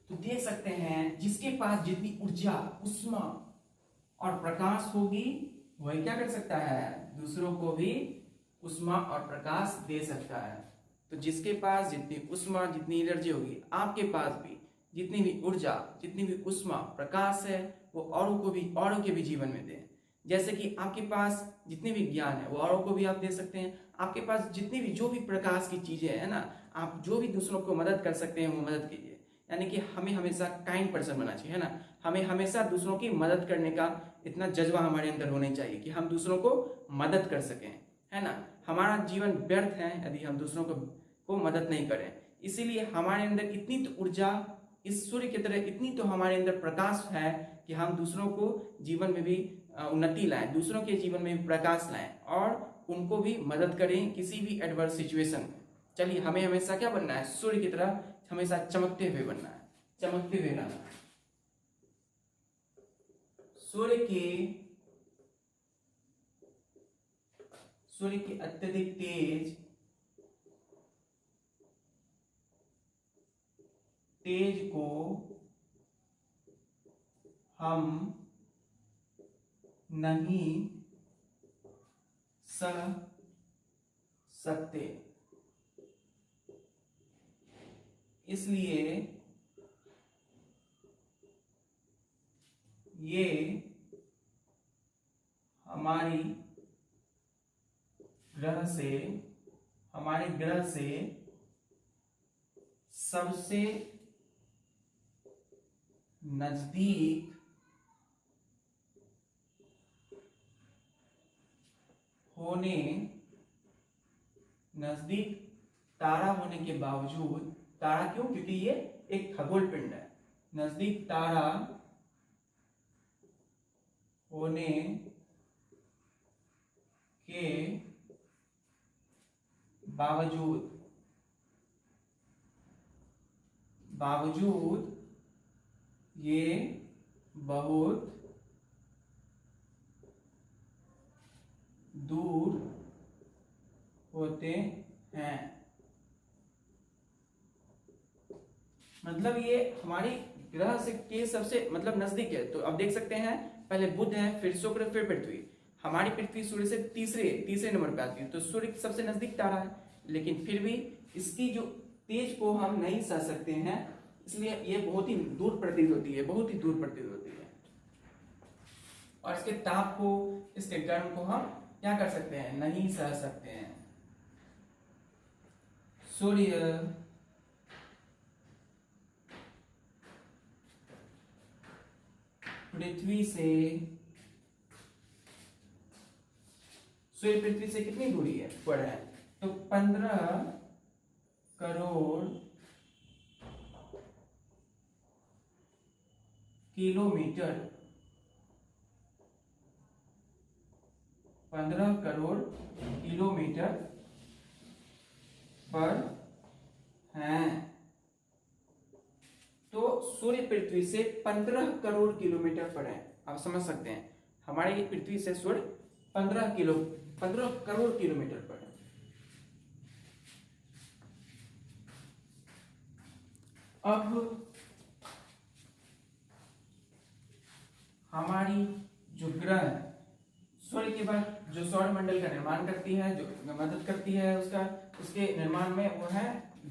तो देख सकते हैं जिसके पास जितनी ऊर्जा, उष्मा और प्रकाश होगी वही क्या कर सकता है, दूसरों को भी उष्मा और प्रकाश दे सकता है। तो जिसके पास जितनी उष्मा, जितनी एनर्जी होगी, आपके पास भी जितनी भी ऊर्जा, जितनी भी उष्मा, प्रकाश है, वो औरों के भी जीवन में दें। जैसे कि आपके पास जितने भी ज्ञान है वो औरों को भी आप दे सकते हैं। आपके पास जितनी भी जो भी प्रकाश की चीजें है ना, आप जो भी दूसरों को मदद कर सकते हैं वो मदद कीजिए। यानी कि हमें हमेशा काइंड पर्सन बनना चाहिए, है ना। हमें हमेशा दूसरों की मदद करने का इतना जज्बा हमारे अंदर होना चाहिए कि हम दूसरों को मदद कर सकें, है ना। हमारा जीवन व्यर्थ है यदि हम दूसरों को मदद नहीं करें। इसीलिए हमारे अंदर इतनी तो ऊर्जा, इस सूर्य की तरह इतनी तो हमारे अंदर प्रकाश है कि हम दूसरों को जीवन में भी उन्नति लाएं, दूसरों के जीवन में भी प्रकाश लाएं और उनको भी मदद करें किसी भी एडवर्स सिचुएशन में। चलिए, हमें हमेशा क्या बनना है, सूर्य की तरह हमेशा चमकते हुए बनना है, चमकते हुए रहना है। सूर्य की अत्यधिक तेज को हम नहीं सह सकते, इसलिए ये हमारे ग्रह से सबसे नजदीक तारा होने के बावजूद, तारा क्यों, क्योंकि ये एक खगोल पिंड है, नजदीक तारा होने के बावजूद ये बहुत दूर होते हैं। मतलब ये हमारी ग्रह से के सबसे मतलब नजदीक है। तो अब देख सकते हैं, पहले बुध है, फिर शुक्र, फिर पृथ्वी। हमारी पृथ्वी सूर्य से तीसरे नंबर पे आती है, तो सूर्य सबसे नजदीक तारा है, लेकिन फिर भी इसकी जो तेज को हम नहीं सह सकते हैं, इसलिए ये बहुत ही दूर प्रतीत होती है, बहुत ही दूर प्रतीत होती है। और इसके ताप को, इसके गर्म को हम क्या कर सकते हैं, नहीं सह सकते हैं। सूर्य पृथ्वी से कितनी दूरी है पर है, तो 15 करोड़ किलोमीटर, 15 करोड़ किलोमीटर पर हैं। तो सूर्य पृथ्वी से 15 करोड़ किलोमीटर पर है। आप समझ सकते हैं हमारे ये पृथ्वी से सूर्य 15 करोड़ किलोमीटर पर है। अब हमारी जो ग्रह है, सूर्य के बाद जो सौरमंडल का निर्माण करती है, जो मदद करती है उसके निर्माण में, वो है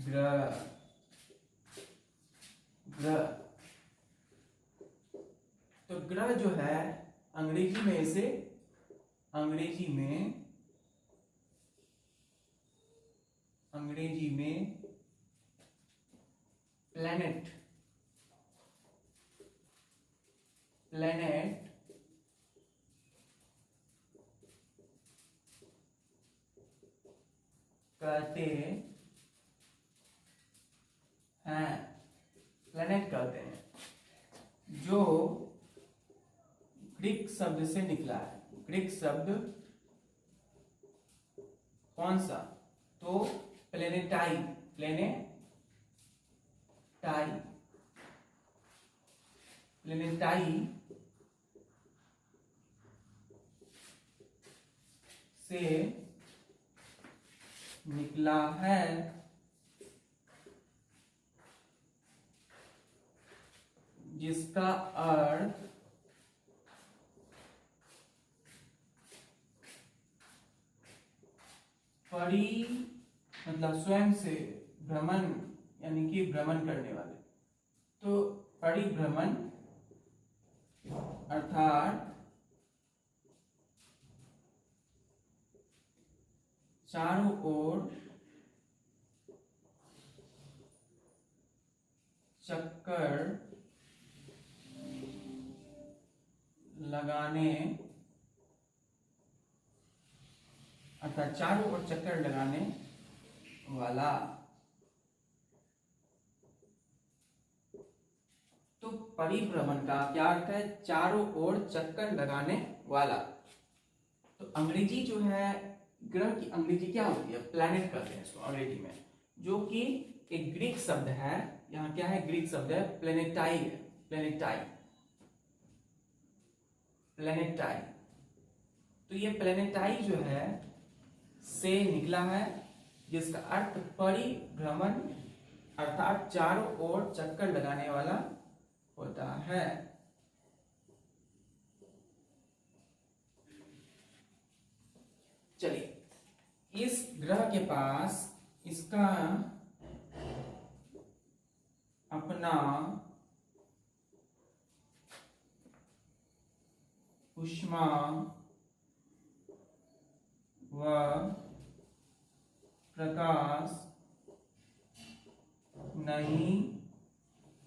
ग्रह। तो ग्रह जो है अंग्रेजी में प्लैनेट कहते हैं, जो ग्रीक शब्द से निकला है। ग्रीक शब्द कौन सा? तो प्लेनेटाई से निकला है, जिसका अर्थ मतलब स्वयं से भ्रमण, यानी कि भ्रमण करने वाले। तो परिभ्रमण अर्थात चारों ओर चक्कर लगाने, अर्थात चारों ओर चक्कर लगाने वाला। तो परिभ्रमण का क्या अर्थ है? चारों ओर चक्कर लगाने वाला। तो अंग्रेजी जो है ग्रह की अंग्रेजी क्या होती है? प्लैनेट कहते हैं इसको अंग्रेजी में, जो कि एक ग्रीक शब्द है। यहाँ क्या है? ग्रीक शब्द है, प्लेनेटाई है। प्लेनेटाई। तो ये प्लेनेटाई जो है से निकला है, जिसका अर्थ परिभ्रमण अर्थात चारों ओर चक्कर लगाने वाला होता है। चलिए, इस ग्रह के पास इसका अपना ऊष्मा व प्रकाश नहीं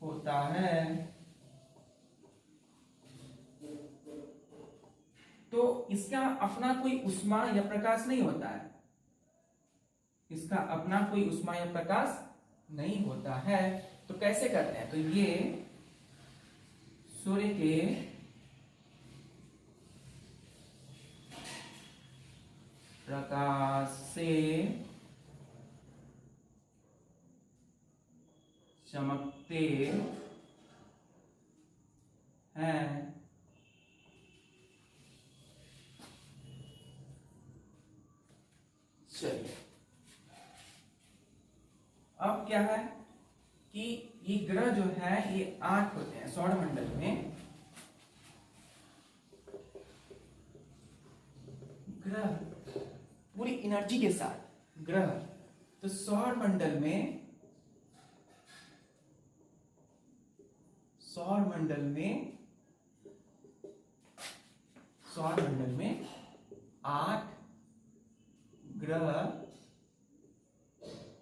होता है। तो इसका अपना कोई ऊष्मा या प्रकाश नहीं होता है। इसका अपना कोई ऊष्मा या प्रकाश नहीं होता है। तो कैसे करते हैं? तो ये सूर्य के प्रकाश से चमकते हैं। चलिए, अब क्या है कि ये ग्रह जो है ये 8 होते हैं सौरमंडल में। ग्रह पूरी एनर्जी के साथ ग्रह। तो सौरमंडल में 8 ग्रह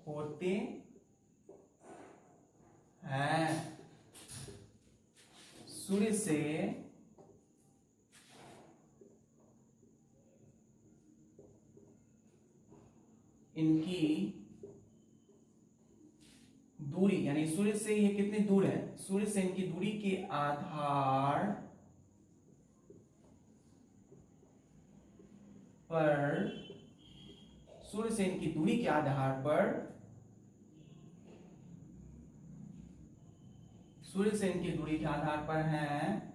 होते हैं। सूर्य से इनकी दूरी, यानी सूर्य से ये कितनी दूर है, सूर्य से इनकी दूरी के आधार पर, सूर्य से इनकी दूरी के आधार पर, सूर्य से इनकी दूरी के आधार पर है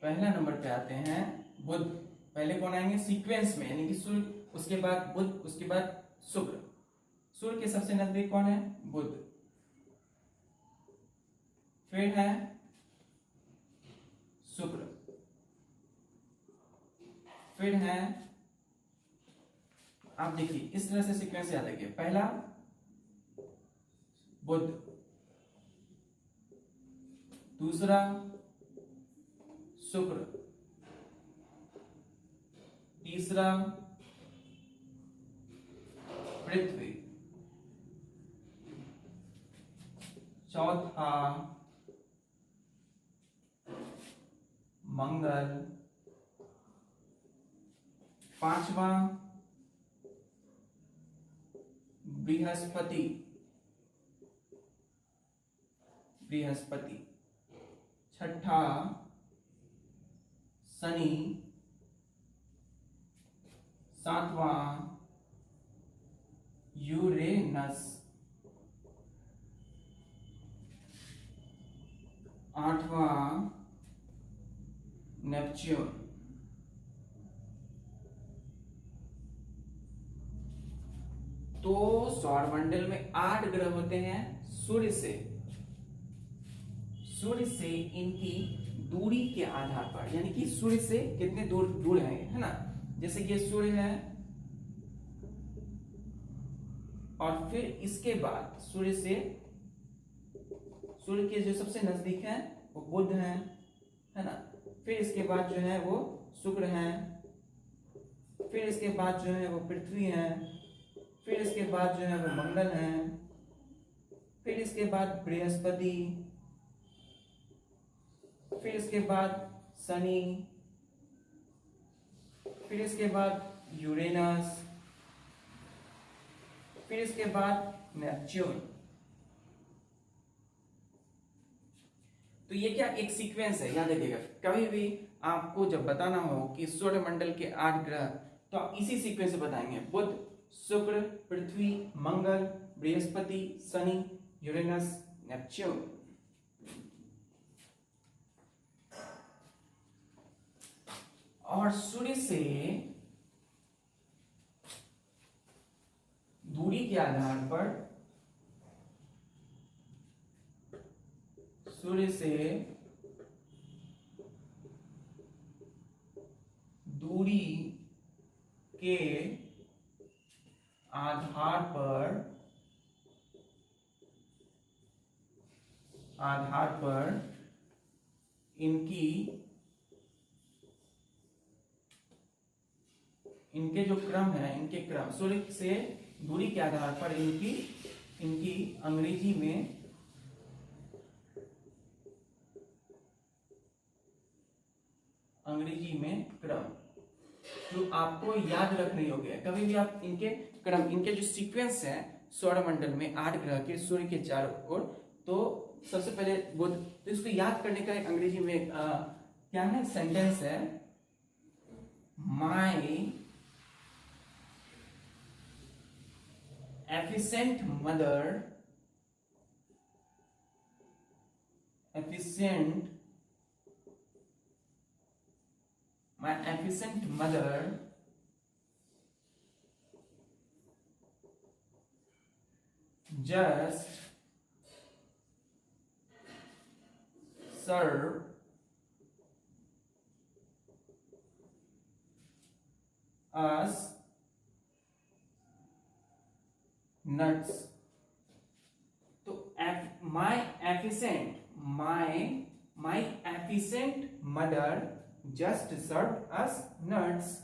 पहला नंबर पे आते हैं बुध। पहले कौन आएंगे सीक्वेंस में, यानी कि सूर्य, उसके बाद बुध, उसके बाद शुक्र। सूर्य के सबसे नजदीक कौन है, बुध, फिर है शुक्र, फिर है, आप देखिए इस तरह से सीक्वेंस याद रखिए, पहला बुध, दूसरा शुक्र, तीसरा पृथ्वी, चौथा मंगल, पांचवा बृहस्पति, बृहस्पति, छठा शनि, सातवां यूरेनस, आठवां नेपच्यून। तो सौरमंडल में 8 ग्रह होते हैं। सूर्य से इनकी दूरी के आधार पर, यानी कि सूर्य से कितने दूर दूर है ना, जैसे कि सूर्य है, और फिर इसके बाद सूर्य के जो सबसे नजदीक है वो बुध है ना, फिर इसके बाद जो है वो शुक्र है, फिर इसके बाद जो है वो पृथ्वी है, फिर इसके बाद जो है वो मंगल है, फिर इसके बाद बृहस्पति, फिर इसके बाद शनि, फिर इसके बाद यूरेनस, फिर इसके बाद नेपच्यून। तो ये क्या एक सीक्वेंस है, याद रखिएगा। कभी भी आपको जब बताना हो कि सौरमंडल के 8 ग्रह, तो आप इसी सीक्वेंस से बताएंगे, बुध, शुक्र, पृथ्वी, मंगल, बृहस्पति, शनि, यूरेनस, नेपच्यून। और सूर्य से दूरी के आधार पर, सूर्य से दूरी के आधार पर इनके जो क्रम है, इनके क्रम, सूर्य से दूरी के आधार पर इनकी अंग्रेजी में क्रम, जो आपको याद रखने योग्य है। कभी भी आप इनके क्रम, इनके जो सीक्वेंस है सौरमंडल में 8 ग्रह के, सूर्य के चारों ओर, तो सबसे पहले बुध, तो इसको याद करने का एक अंग्रेजी में क्या है, सेंटेंस है, माई efficient mother just serve us nuts। तो my efficient mother just served us nuts।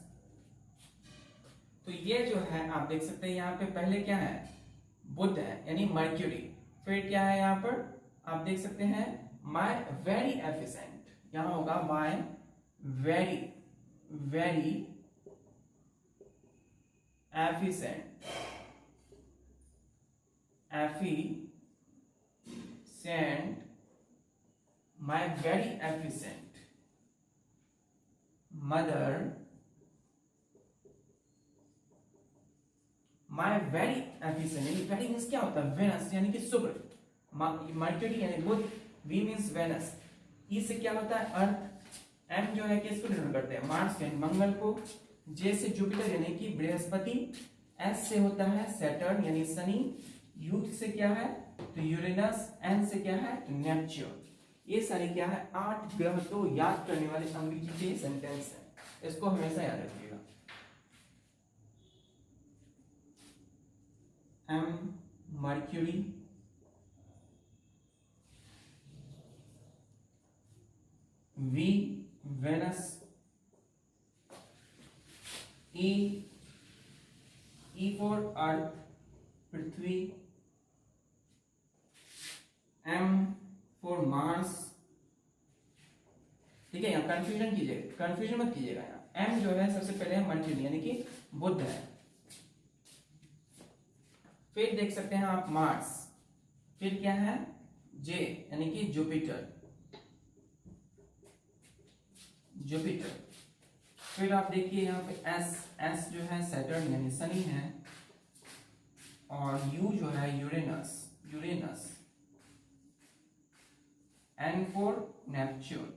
तो ये जो है आप देख सकते हैं यहाँ पे पहले क्या है, बुध है, यानी मर्क्यूरी, फिर क्या है यहाँ पर आप देख सकते हैं my very efficient, यहाँ होगा my very very efficient my very efficient mother my very efficient यानी very मीन्स क्या होता है वेनस यानी कि शुक्र मर्क्यूरी यानी बुध वी मीन्स वेनस ई से क्या होता है अर्थ एम जो है किसको डिनोट करते हैं मार्स यानी मंगल को जे से जुपिटर यानी कि बृहस्पति एस से होता है सैटर्न यानी शनि यू से क्या है तो यूरेनस एन से क्या है तो नेपच्यून ये सारे क्या है 8 ग्रह तो याद करने वाले अंग्रेजी के सेंटेंस है इसको हमेशा याद रखिएगा M Mercury V Venus E for Earth पृथ्वी एम फॉर मार्स ठीक है यहाँ कंफ्यूजन मत कीजिएगा यहाँ एम जो है सबसे पहले है मर्क्यूरी यानी कि बुध है फिर देख सकते हैं आप मार्स फिर क्या है जे यानी कि जुपिटर फिर आप देखिए यहाँ पे एस जो है सैटर्न यानी शनि है और यू जो है यूरेनस एन फॉर नेपच्यून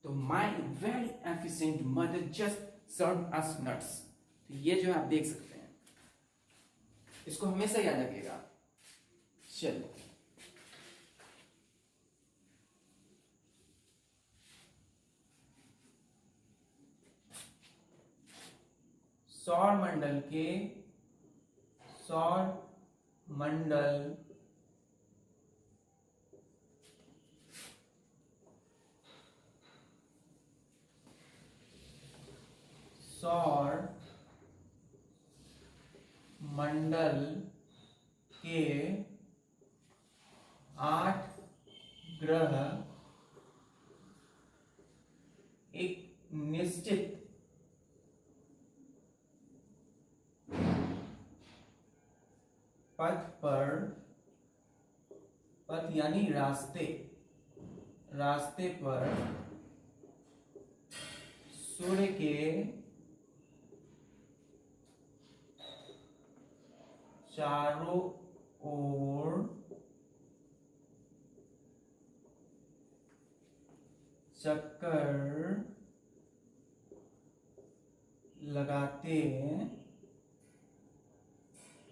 तो my very efficient mother just serve us nuts तो ये जो आप देख सकते हैं इसको हमेशा याद रखिएगा चलिए सौर मंडल के 8 ग्रह एक निश्चित पथ यानी रास्ते पर सूर्य के चारों ओर चक्कर लगाते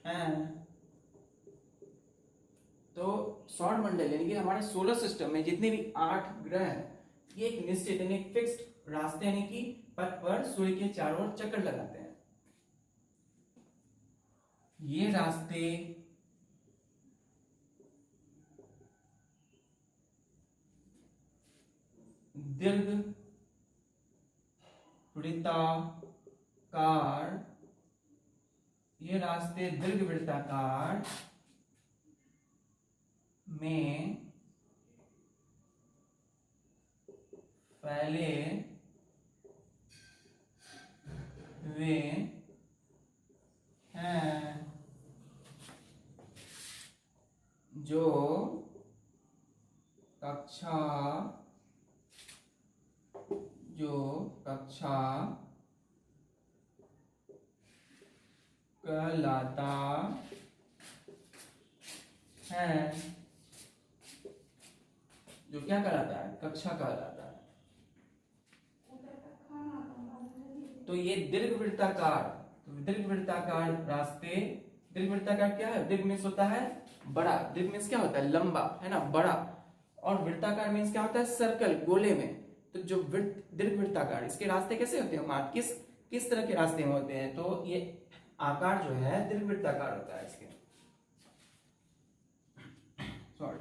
हैं तो सौर मंडल यानी कि हमारे सोलर सिस्टम में जितने भी 8 ग्रह हैं ये एक निश्चित यानी फिक्स्ड रास्ते यानी कि पथ पर सूर्य के चारों ओर चक्कर लगाते हैं ये रास्ते दीर्घ वृत्ताकार में फैले हुए हैं जो कक्षा कहलाता है जो क्या कहलाता है कक्षा कहलाता है तो ये दीर्घवृत्ताकार रास्ते दीर्घवृत्ताकार क्या है दीर्घ मीन्स होता है बड़ा दीर्घ मीन्स क्या होता है लंबा है ना बड़ा और वृत्ताकार मीन्स क्या होता है सर्कल गोले में तो जो दीर्घवृत्ताकार इसके रास्ते कैसे होते हैं किस तरह के रास्ते में होते हैं तो ये आकार जो है दीर्घवृत्ताकार होता है इसके सॉरी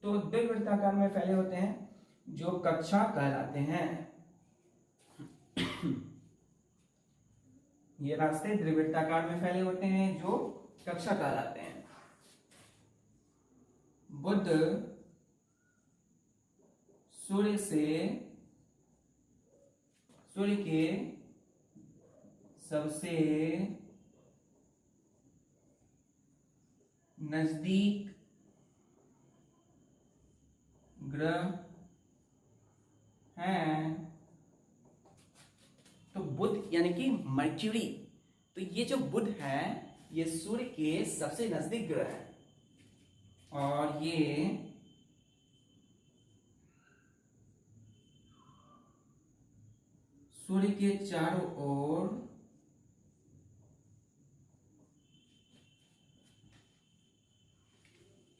तो दीर्घवृत्ताकार में फैले होते हैं जो कक्षा कहलाते हैं ये रास्ते दीर्घवृत्ताकार में फैले होते हैं जो कक्षा कहलाते हैं बुध सूर्य के सबसे नजदीक ग्रह हैं तो बुध यानी कि मर्क्यूरी। तो ये जो बुध है ये सूर्य के सबसे नजदीक ग्रह है और ये सूर्य के चारों ओर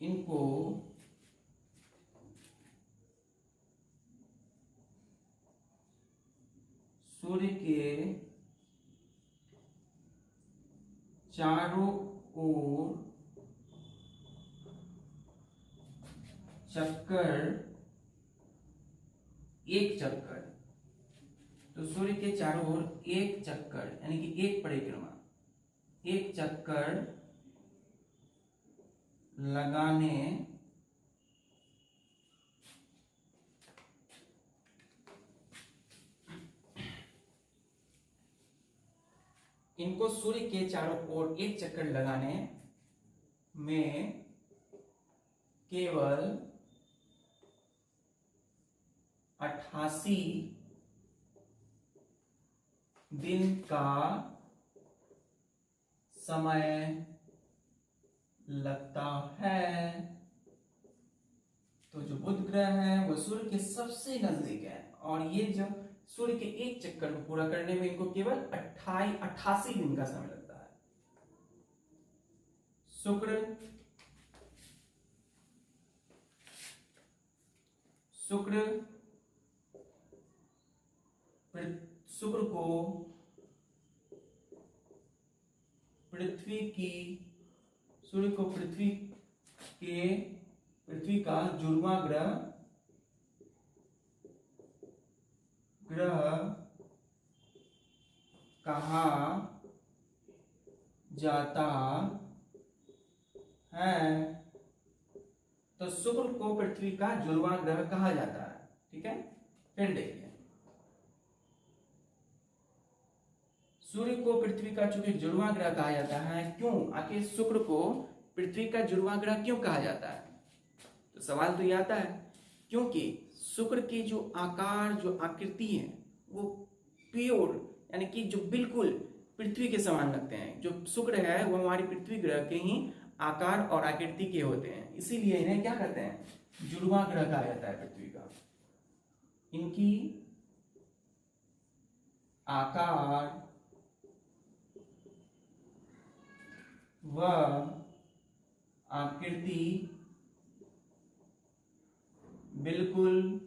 इनको सूर्य के चारों ओर एक चक्कर, तो सूर्य के चारों ओर एक चक्कर यानी कि एक परिक्रमा, एक चक्कर लगाने इनको सूर्य के चारों ओर एक चक्कर लगाने में केवल 88 दिन का समय लगता है। तो जो बुध ग्रह है वो सूर्य के सबसे नजदीक है और ये जो सूर्य के एक चक्कर को पूरा करने में इनको केवल 88 दिन का समय लगता है। शुक्र को पृथ्वी का जुड़वां ग्रह कहा जाता है। तो शुक्र को पृथ्वी का जुड़वां ग्रह कहा जाता है। ठीक है, फिर देखिए सूर्य को पृथ्वी का चूंकि जुड़वां ग्रह कहा जाता है, क्यों आखिर शुक्र को पृथ्वी का जुड़वां ग्रह क्यों कहा जाता है? तो सवाल तो ये आता है क्योंकि शुक्र की जो आकार जो आकृति है वो प्योर यानी कि जो बिल्कुल पृथ्वी के समान लगते हैं। जो शुक्र है वो हमारी पृथ्वी ग्रह के ही आकार और आकृति के होते हैं, इसीलिए इन्हें क्या कहते हैं? जुड़वां ग्रह कहा जाता है पृथ्वी का। इनकी आकार व आकृति बिल्कुल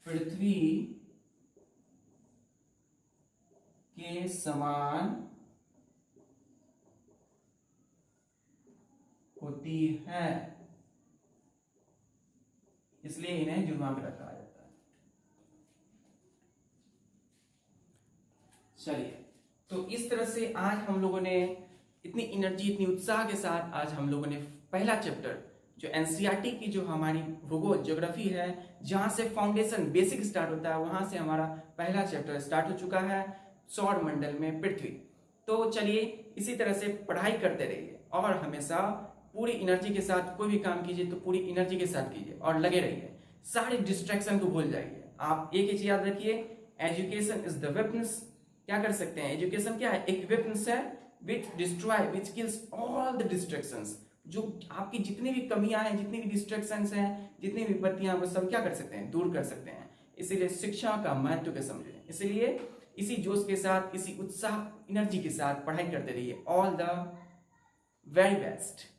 पृथ्वी के समान होती है, इसलिए इन्हें जुड़वां ग्रह कहा जाता है। चलिए, तो इस तरह से आज हम लोगों ने इतनी एनर्जी इतनी उत्साह के साथ आज हम लोगों ने पहला चैप्टर जो एनसीईआरटी की जो हमारी भूगोल ज्योग्राफी है, जहां से फाउंडेशन बेसिक स्टार्ट होता है, वहां से हमारा पहला चैप्टर स्टार्ट हो चुका है, सौर मंडल में पृथ्वी। तो चलिए इसी तरह से पढ़ाई करते रहिए और हमेशा पूरी एनर्जी के साथ कोई भी काम कीजिए तो पूरी एनर्जी के साथ कीजिए और लगे रहिए, सारे डिस्ट्रैक्शन को भूल जाइए। आप एक ही चीज याद रखिए, एजुकेशन इज द वेपन्स। क्या कर सकते हैं? एजुकेशन क्या है? एक वेपन्स है which destroy which kills all the distractions. जो आपकी जितनी भी कमियां हैं, जितनी भी डिस्ट्रैक्शंस हैं, जितनी भी विपत्तियां, वो सब क्या कर सकते हैं? दूर कर सकते हैं। इसीलिए शिक्षा का महत्व के समझें। इसलिए इसी जोश के साथ, इसी उत्साह एनर्जी के साथ पढ़ाई करते रहिए। All the very best.